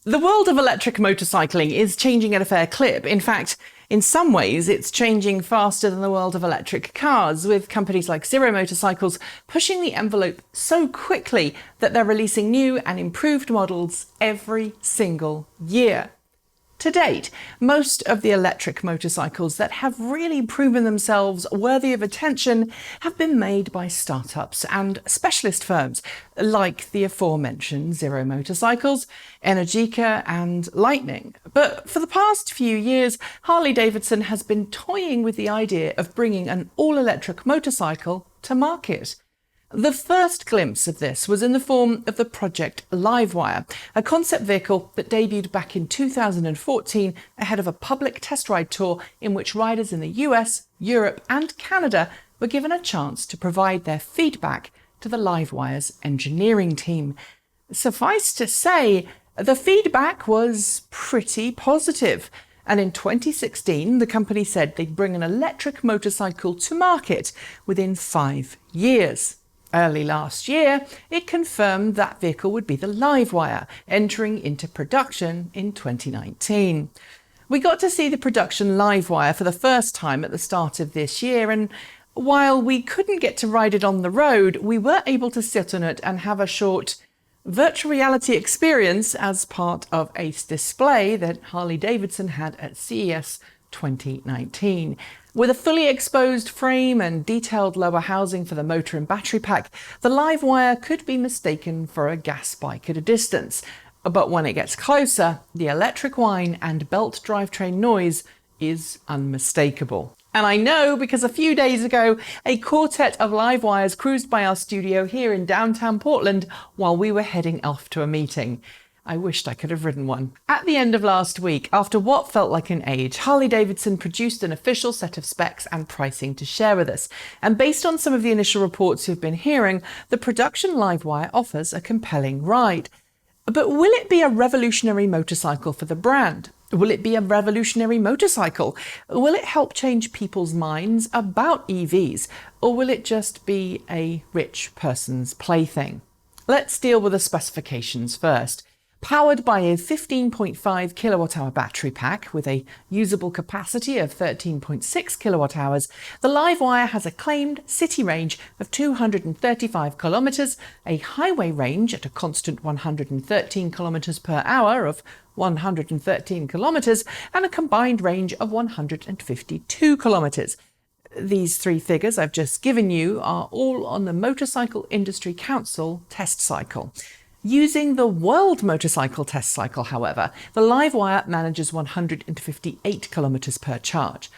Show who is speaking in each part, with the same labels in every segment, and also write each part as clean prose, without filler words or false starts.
Speaker 1: The world of electric motorcycling is changing at a fair clip. In fact, in some ways, it's changing faster than the world of electric cars, with companies like Zero Motorcycles pushing the envelope so quickly that they're releasing new and improved models every single year. To date, most of the electric motorcycles that have really proven themselves worthy of attention have been made by startups and specialist firms like the aforementioned Zero Motorcycles, Energica and Lightning. But for the past few years, Harley Davidson has been toying with the idea of bringing an all-electric motorcycle to market. The first glimpse of this was in the form of the Project LiveWire, a concept vehicle that debuted back in 2014 ahead of a public test ride tour in which riders in the US, Europe and Canada were given a chance to provide their feedback to the LiveWire's engineering team. Suffice to say, the feedback was pretty positive. And in 2016, the company said they'd bring an electric motorcycle to market within 5 years. Early last year, it confirmed that vehicle would be the LiveWire, entering into production in 2019. We got to see the production LiveWire for the first time at the start of this year, and while we couldn't get to ride it on the road, we were able to sit on it and have a short virtual reality experience as part of a display that Harley Davidson had at CES 2019. With a fully exposed frame and detailed lower housing for the motor and battery pack, the LiveWire could be mistaken for a gas bike at a distance. But when it gets closer, the electric whine and belt drivetrain noise is unmistakable. And I know because a few days ago, a quartet of LiveWires cruised by our studio here in downtown Portland while we were heading off to a meeting. I wished I could have ridden one. At the end of last week, after what felt like an age, Harley Davidson produced an official set of specs and pricing to share with us. And based on some of the initial reports you've been hearing, the production LiveWire offers a compelling ride. But will it be a revolutionary motorcycle for the brand? Will it be a revolutionary motorcycle? Will it help change people's minds about EVs? Or will it just be a rich person's plaything? Let's deal with the specifications first. Powered by a 15.5 kilowatt-hour battery pack with a usable capacity of 13.6 kilowatt-hours, the LiveWire has a claimed city range of 235 kilometers, a highway range at a constant 113 kilometers per hour of 113 kilometers, and a combined range of 152 kilometers. These three figures I've just given you are all on the Motorcycle Industry Council test cycle. Using the World Motorcycle Test Cycle, however, the LiveWire manages 158 kilometers per charge.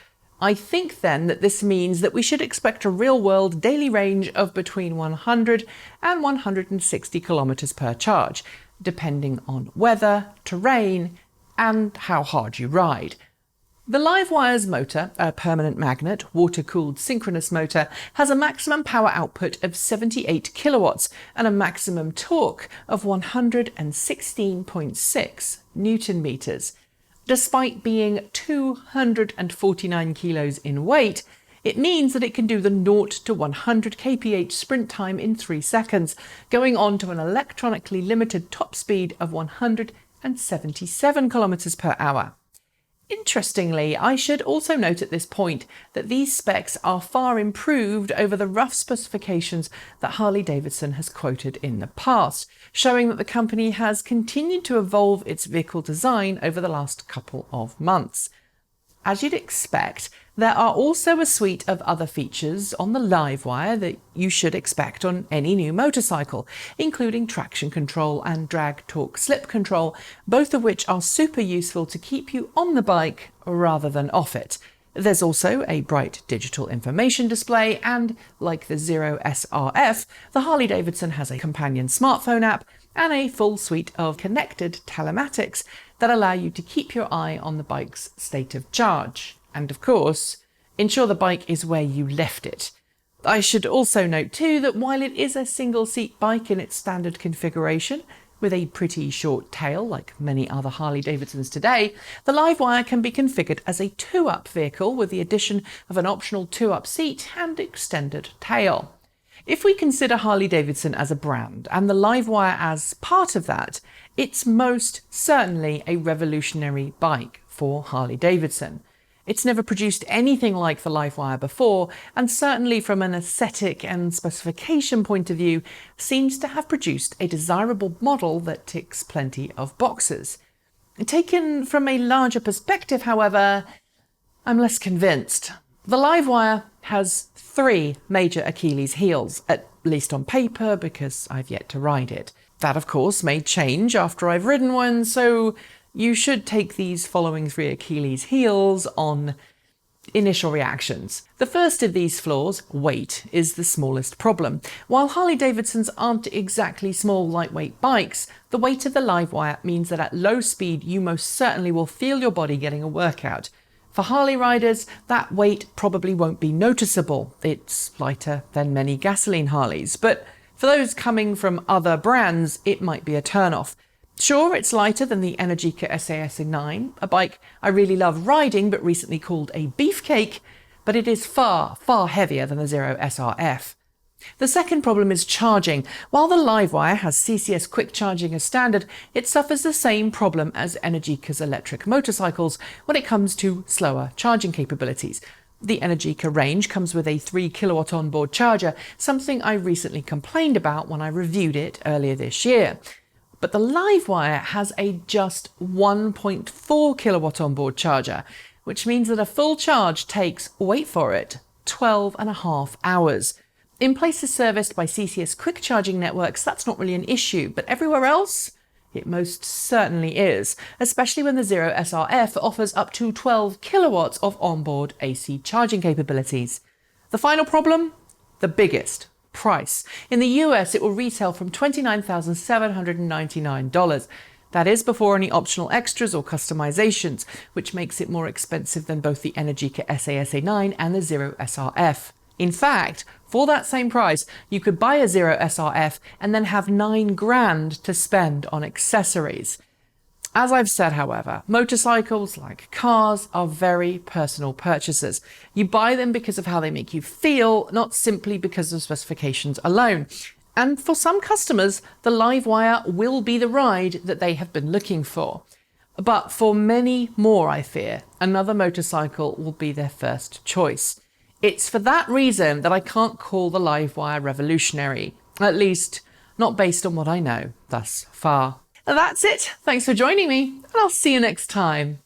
Speaker 1: I think then that this means that we should expect a real-world daily range of between 100 and 160 kilometers per charge, depending on weather, terrain, and how hard you ride. The LiveWire's motor, a permanent magnet, water-cooled synchronous motor, has a maximum power output of 78 kilowatts and a maximum torque of 116.6 Newton meters. Despite being 249 kilos in weight, it means that it can do the 0 to 100 kph sprint time in 3 seconds, going on to an electronically limited top speed of 177 kilometers per hour. Interestingly, I should also note at this point that these specs are far improved over the rough specifications that Harley Davidson has quoted in the past, showing that the company has continued to evolve its vehicle design over the last couple of months. As you'd expect, there are also a suite of other features on the LiveWire that you should expect on any new motorcycle, including traction control and drag torque slip control, both of which are super useful to keep you on the bike rather than off it. There's also a bright digital information display and, like the Zero SRF, the Harley Davidson has a companion smartphone app and a full suite of connected telematics that allow you to keep your eye on the bike's state of charge. And of course, ensure the bike is where you left it. I should also note too that while it is a single-seat bike in its standard configuration, with a pretty short tail like many other Harley Davidsons today, the LiveWire can be configured as a 2-up vehicle with the addition of an optional 2-up seat and extended tail. If we consider Harley Davidson as a brand and the LiveWire as part of that, it's most certainly a revolutionary bike for Harley Davidson. It's never produced anything like the LiveWire before, and certainly from an aesthetic and specification point of view, seems to have produced a desirable model that ticks plenty of boxes. Taken from a larger perspective, however, I'm less convinced. The LiveWire has 3 major Achilles heels, at least on paper, because I've yet to ride it. That, of course, may change after I've ridden one, so you should take these following 3 Achilles heels on initial reactions. The first of these flaws, weight, is the smallest problem. While Harley Davidsons aren't exactly small, lightweight bikes, the weight of the LiveWire means that at low speed you most certainly will feel your body getting a workout. For Harley riders, that weight probably won't be noticeable. It's lighter than many gasoline Harleys, but for those coming from other brands, it might be a turn-off. Sure, it's lighter than the Energica SAS9, a bike I really love riding but recently called a beefcake, but it is far, far heavier than the Zero SRF. The second problem is charging. While the LiveWire has CCS quick charging as standard, it suffers the same problem as Energica's electric motorcycles when it comes to slower charging capabilities. The Energica range comes with a 3 kilowatt onboard charger, something I recently complained about when I reviewed it earlier this year. But the LiveWire has a just 1.4 kilowatt onboard charger, which means that a full charge takes, wait for it, 12.5 hours. In places serviced by CCS quick charging networks, that's not really an issue, but everywhere else, it most certainly is, especially when the Zero SRF offers up to 12 kilowatts of onboard AC charging capabilities. The final problem? The biggest. Price. In the US, it will retail from $29,799. That is before any optional extras or customizations, which makes it more expensive than both the Energica SAS9 and the Zero SRF. In fact, for that same price, you could buy a Zero SRF and then have $9,000 to spend on accessories. As I've said, however, motorcycles, like cars, are very personal purchases. You buy them because of how they make you feel, not simply because of specifications alone. And for some customers, the LiveWire will be the ride that they have been looking for. But for many more, I fear, another motorcycle will be their first choice. It's for that reason that I can't call the LiveWire revolutionary, at least not based on what I know thus far. That's it. Thanks for joining me, and I'll see you next time.